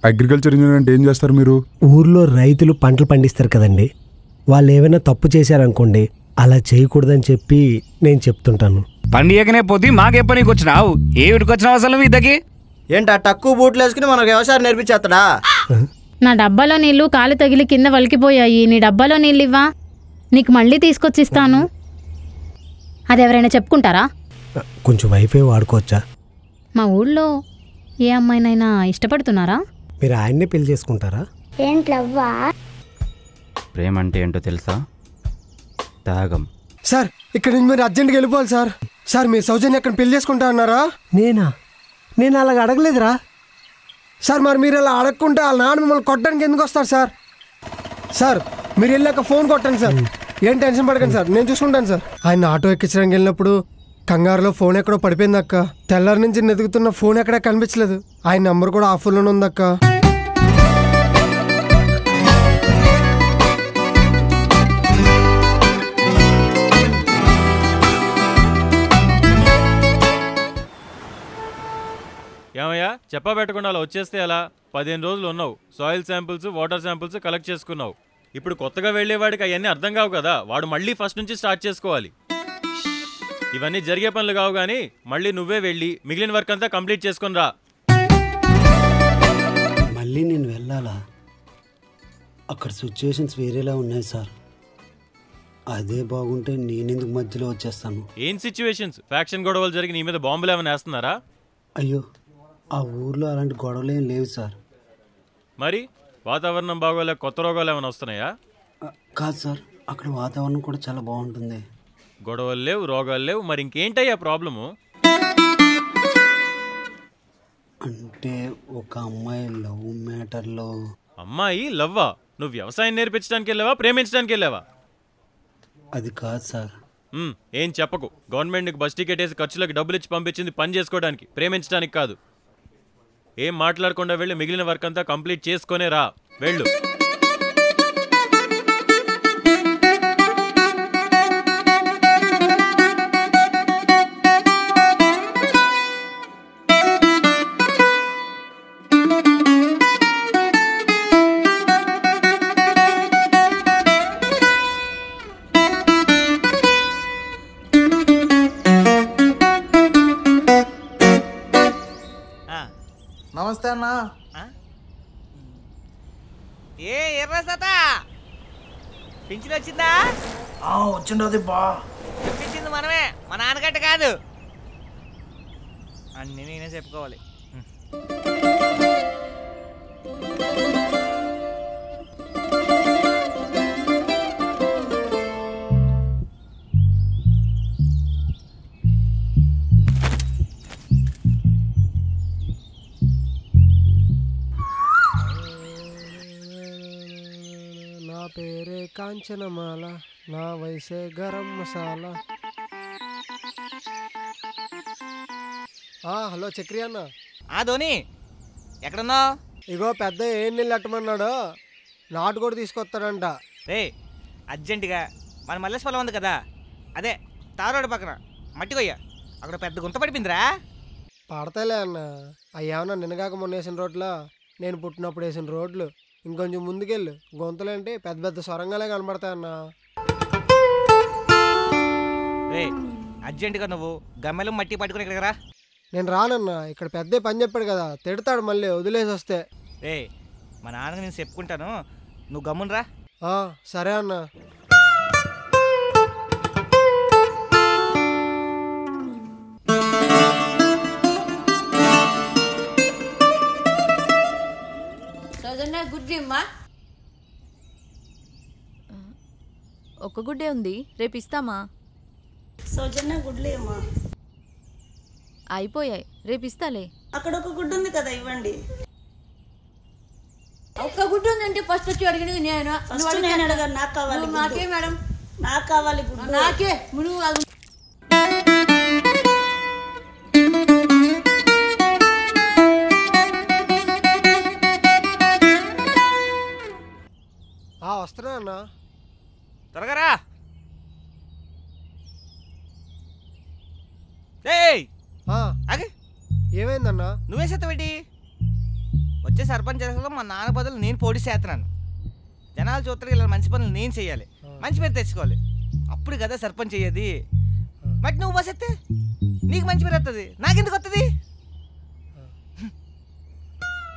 Agriculture engineer అంటే ఏం చేస్తారు మీరు? ఊర్లో రైతులు పంటలు పండిస్తారు కదండి, వాళ్ళు ఏమైనా తప్పు చేశారనుకోండి, అలా చేయకూడదని చెప్పి నేను చెప్తుంటాను. పండియకనే పోతే మాకే పనికి వచ్చినావు, ఏమిటికి వచ్చినావు అసలు మీ దగ్గర? ఏంటా తక్కువ బూట్లు వేసుకుని మనకు వ్యవసాయం నేర్పించేస్తాడా? నా డబ్బాలో నీళ్లు కాలు తగిలి కింద వలికిపోయాయి, నీ డబ్బాలో నీళ్ళు ఇవ్వా, నీకు మళ్ళీ తీసుకొచ్చి ఇస్తాను. అది ఎవరైనా చెప్పుకుంటారా? కొంచెం వైఫై వాడుకోవచ్చా? మా ఊళ్ళో ఏ అమ్మాయినైనా ఇష్టపడుతున్నారా? మీరు ఆయన్నే పెళ్లి చేసుకుంటారా? ఏంట్లవ్వా? ప్రేమ అంటే ఏంటో తెలుసా? త్యాగం. సార్ ఇక్కడ నుంచి మీరు అర్జెంట్గా వెళ్ళిపోవాలి సార్. సార్ మీరు సౌజన్య ఎక్కడ పెళ్లి చేసుకుంటా అన్నారా? నేను అలాగ అడగలేదురా సార్. మరి మీరు అలా అడగకుంటే వాళ్ళ నాన్న మిమ్మల్ని కొట్టడానికి ఎందుకు వస్తారు సార్? సార్ మీరు వెళ్ళాక ఫోన్ కొట్టండి సార్. ఏం టెన్షన్ పడకండి సార్, నేను చూసుకుంటాను సార్. ఆయన ఆటో ఎక్కించడానికి వెళ్ళినప్పుడు కంగారులో ఫోన్ ఎక్కడో పడిపోయింది అక్క. తెల్లారి నుంచి వెతుకుతున్న ఫోన్ ఎక్కడా కనిపించలేదు. ఆయన నంబర్ కూడా ఆఫర్లోనే ఉంది అక్క. ఏమయ్యా చెప్పా పెట్టకుండా అలా వచ్చేస్తే ఎలా? 15 రోజులు ఉన్నావు, soil samples, water samples collect చేసుకున్నావు. ఇప్పుడు కొత్తగా వెళ్ళేవాడికి అవన్నీ అర్థం కావు కదా, వాడు మళ్ళీ ఫస్ట్ నుంచి స్టార్ట్ చేసుకోవాలి. ఇవన్నీ జరిగే పనులు కావు, కానీ మళ్ళీ నువ్వే వెళ్ళి మిగిలిన వర్క్ అంతా కంప్లీట్ చేసుకుని రా. మళ్ళీ నేను వెళ్ళాలా? అక్కడ సిచ్యువేషన్స్ వేరేలా ఉన్నాయి సార్. అదే బాగుంటే నేనెందుకు మధ్యలో వచ్చేస్తాను? ఏం సిచ్యువేషన్స్? ఫ్యాక్షన్ గొడవలు జరిగి నీ మీద బాంబులు ఏమైనా వేస్తున్నారా? అయ్యో, ఆ ఊర్లో అలాంటి గొడవలు ఏం లేవు సార్. మరి వాతావరణం బాగోలేక కొత్త రోగాలు ఏమైనా వస్తున్నాయా? కాదు సార్, అక్కడ వాతావరణం కూడా చాలా బాగుంటుంది. గొడవలు లేవు, రోగాలు లేవు, మరి ఇంకేంటయ్యా ప్రాబ్లము? అంటే ఒక అమ్మాయి లవ్ మ్యాటర్లో. అమ్మాయి లవ్వా? నువ్వు వ్యవసాయం నేర్పించడానికి వెళ్ళావా, ప్రేమించడానికి వెళ్ళావా? అది కాదు సార్. ఏం చెప్పకు. గవర్నమెంట్కి బస్ టికెట్ వేసి ఖర్చులకు డబ్బులు ఇచ్చి పంపించింది పని చేసుకోవడానికి, ప్రేమించడానికి కాదు. ఏం మాట్లాడకుండా వెళ్ళి మిగిలిన వర్క్ అంతా కంప్లీట్ చేసుకునే రా. వెళ్ళు. నమస్తే అన్న. ఏ ఎర్ర సతా పింఛన్ వచ్చిందా? వచ్చిండది బా. చెప్పించింది మనమే, మా నాన్నగట్ట కాదు. అన్నీ నేనే చెప్పుకోవాలి. నా పేరే కాంచనమాల, నా వయసే గరం మసాలా. హలో చక్రి అన్న. ధోని ఎక్కడున్నావు? ఇగో పెద్ద ఏం నీళ్ళు అట్టమన్నాడు, నాటు కూడా తీసుకొస్తాడంట. రే అర్జెంటుగా మన మల్లేశ్వరం ఉంది కదా, అదే తారోడు పక్కన మట్టి కొయ్య, అక్కడ పెద్ద గుంత పడిపోయిందిరా. పడతాలే అన్న, అయ్యేమన్నా నిన్నగాక మొన్న వేసిన రోడ్లా, నేను పుట్టినప్పుడు వేసిన రోడ్లు. ఇంకొంచెం ముందుకెళ్ళు, గొంతులేంటి పెద్ద పెద్ద సొరంగాలే కనబడతాయన్నా. రే అర్జెంటుగా నువ్వు గమ్మెలు మట్టి పట్టుకుని ఇక్కడికి రా. నేను రానన్నా, ఇక్కడ పెద్దే పని చెప్పాడు కదా, తిడతాడు మళ్ళీ వదిలేసి వస్తే. రే మా నాన్నకి నేను చెప్పుకుంటాను, నువ్వు గమ్మునరా. సరే అన్న. ఒక్క గుడ్డే ఉంది, రేపు ఇస్తామా? సౌజన్య గుడ్లేమా? అయిపోయాయి, రేపు ఇస్తాలే. అక్కడ ఒక గుడ్డు ఉంది కదా, ఇవ్వండి. ఒక్క గుడ్డు ఉందంటే ఫస్ట్ వచ్చి అడిగినది నేను. నేను అడగాను, నాకు కావాలి. నాకే మేడం, నాకు కావాలి గుడ్డు. నాకే. వస్తున్నా అన్న. త్వరగా రా. ఏయ్ ఆగే. ఏమైందన్నా? నువ్వే చేస్తావేంటి? వచ్చే సర్పంచ్ ఎలక్షన్లో మా నాన్న బదులు నేను పోటీ చేస్తున్నాను. జనాలు చూస్తారు ఇలా మంచి పనులు నేను చేయాలి, మంచి పేరు తెచ్చుకోవాలి. అప్పుడు కదా సర్పంచ్ అయ్యేది. బట్ నువ్వు బస్ ఎత్తే నీకు మంచి పేరు వస్తుంది, నాకెందుకు వస్తుంది?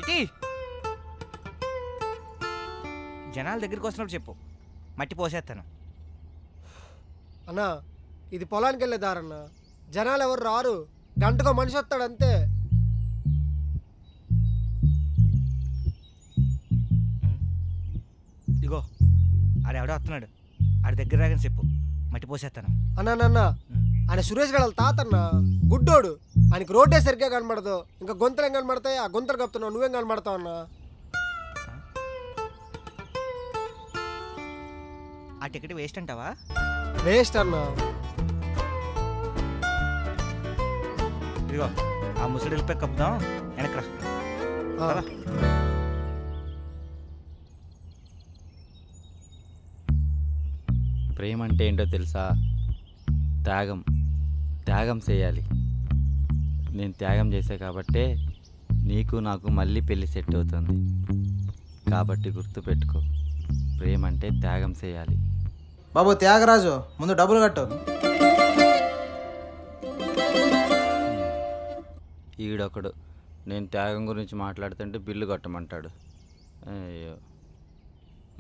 ఇటీ జనాల దగ్గరికి వస్తున్నప్పుడు చెప్పు, మట్టి పోసేస్తాను. అన్నా ఇది పొలానికి వెళ్ళే దారన్నా, జనాలు ఎవరు రారు, గంటకో మనిషి వస్తాడు అంతే. ఇగో ఆడెవడో వస్తున్నాడు, ఆడి దగ్గర రాగానే చెప్పు, మట్టి పోసేస్తాను. అన్నా ఆయన సురేష్ గడ తాతన్న గుడ్డోడు, ఆయనకి రోడ్డే సరిగ్గా కనబడదు, ఇంకా గొంతులు ఏం కనబడతాయి? ఆ గొంతులు కప్పుతున్నావు, నువ్వేం కనబడతావు అన్నా? ఆ టికెట్ వేస్ట్ అంటావా? వేస్ట్ అన్నా. ఇదిగో ఆ ముసలి వెళ్ళిపోయి కప్పుదాం, వెనక్రా. ప్రేమ అంటే ఏంటో తెలుసా? త్యాగం. త్యాగం చేయాలి. నేను త్యాగం చేసా కాబట్టే నీకు నాకు మళ్ళీ పెళ్ళి సెట్ అవుతుంది. కాబట్టి గుర్తుపెట్టుకో, ప్రేమ అంటే త్యాగం చేయాలి. బాబు త్యాగరాజు, ముందు డబ్బులు కట్టు. ఈడొకడు నేను త్యాగం గురించి మాట్లాడుతుంటే బిల్లు కట్టమంటాడు. అయ్యో,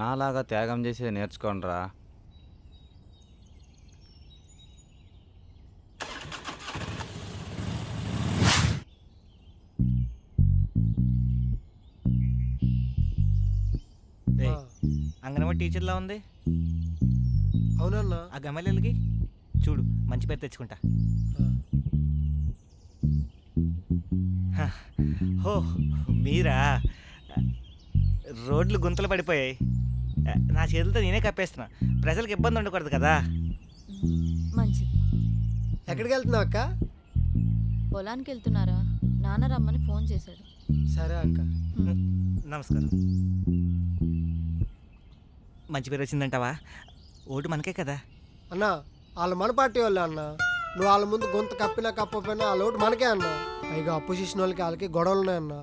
నాలాగా త్యాగం చేసేది నేర్చుకోండిరా. అంగన్వాడీ టీచర్లా ఉంది. అవునన్నా. ఆ గమలకి చూడు, మంచి పేరు తెచ్చుకుంటా. హో మీరా? రోడ్లు గుంతలు పడిపోయాయి, నా చేతులతో నేనే కప్పేస్తున్నా. ప్రజలకు ఇబ్బంది ఉండకూడదు కదా. మంచిది. ఎక్కడికి వెళ్తున్నావు అక్క? పొలానికి వెళ్తున్నారా? నాన్న రమ్మని ఫోన్ చేశాడు. సరే అక్క. నమస్కారం. మంచి పేరు వచ్చిందంటావా? ఓటు మనకే కదా అన్నా. వాళ్ళు మన పార్టీ వాళ్ళే అన్న, నువ్వు వాళ్ళ ముందు గొంతు కప్పినా కప్పపోయినా వాళ్ళ ఓటు మనకే అన్న. పైగా అపోజిషన్ వాళ్ళకి వాళ్ళకి గొడవలు ఉన్నాయన్న,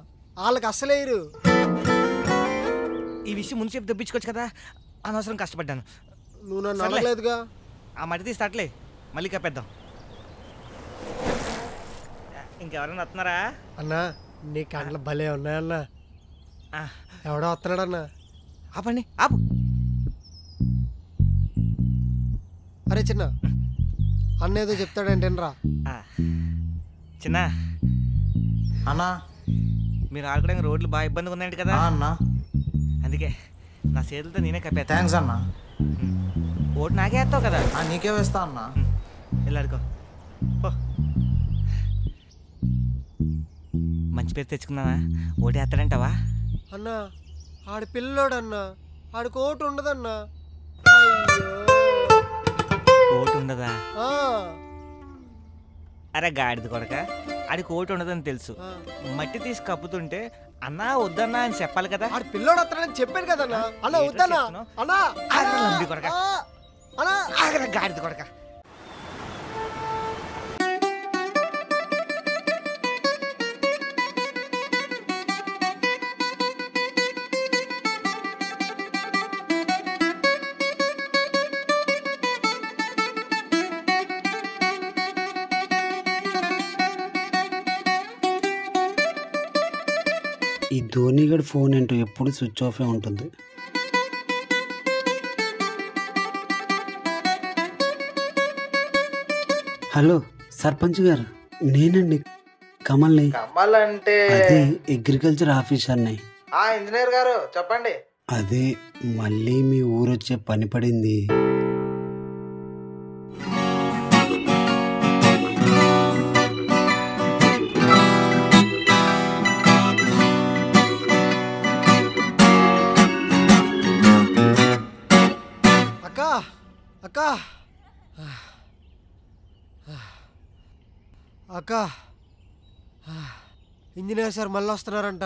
వాళ్ళకి అస్సలేరు. ఈ విషయం ముందు చెప్పి తెప్పించుకోవచ్చు కదా, అనవసరం కష్టపడ్డాను. నువ్వు నన్ను అనలేదుగా. ఆ మట్టి తీస్తాట్లే, మళ్ళీ కప్పేద్దాం. ఇంకెవరైనా వస్తున్నారా అన్నా? నీ కండ్లు భలే ఉన్నాయన్నా. ఎవడో వస్తున్నాడన్నా. ఆపండి, ఆపు. అరే చిన్న, అన్న ఏదో చెప్తాడంటేనరా. చిన్న అన్నా, మీరు ఆడుకోవడానికి రోడ్లు బాగా ఇబ్బందిగా ఉందండి కదా అన్నా, అందుకే నా చేతులతో నేనే కప్పేస్తా. థ్యాంక్స్ అన్నా. ఓటు నాకే వేస్తావు కదా? నీకే వేస్తా అన్నా. వెళ్ళాడుకో. మంచి పేరు తెచ్చుకున్నావా? ఓటు వేస్తాడంటావా? అన్నా ఆడి పిల్లోడన్నా, ఆడికి ఓటు ఉండదన్నా. ఓటు ఉండదా? అరే గాడిద కొడక, ఆడికి ఓటు ఉండదని తెలుసు, మట్టి తీసి కప్పుతుంటే అన్నా వద్దన్నా అని చెప్పాలి కదా. ఆడి పిల్లోడు వస్తాడని చెప్పాను కదన్నా. అన్నా వద్దన్నా. అన్నా కొడక, గాడిద కొడక. ఈ ధోనిగడ్ ఫోన్ ఏంటో ఎప్పుడు స్విచ్ ఆఫే ఉంటుంది. హలో సర్పంచ్ గారు, నేనండి కమల్ని. కమల్ అంటే అదే అగ్రికల్చర్ ఆఫీసర్ని. ఇంజనీర్ గారు చెప్పండి. అదే మళ్ళీ మీ ఊరొచ్చే పని పడింది. అక్క అక్క, ఇంజనీర్ సార్ మళ్ళీ వస్తున్నారంట.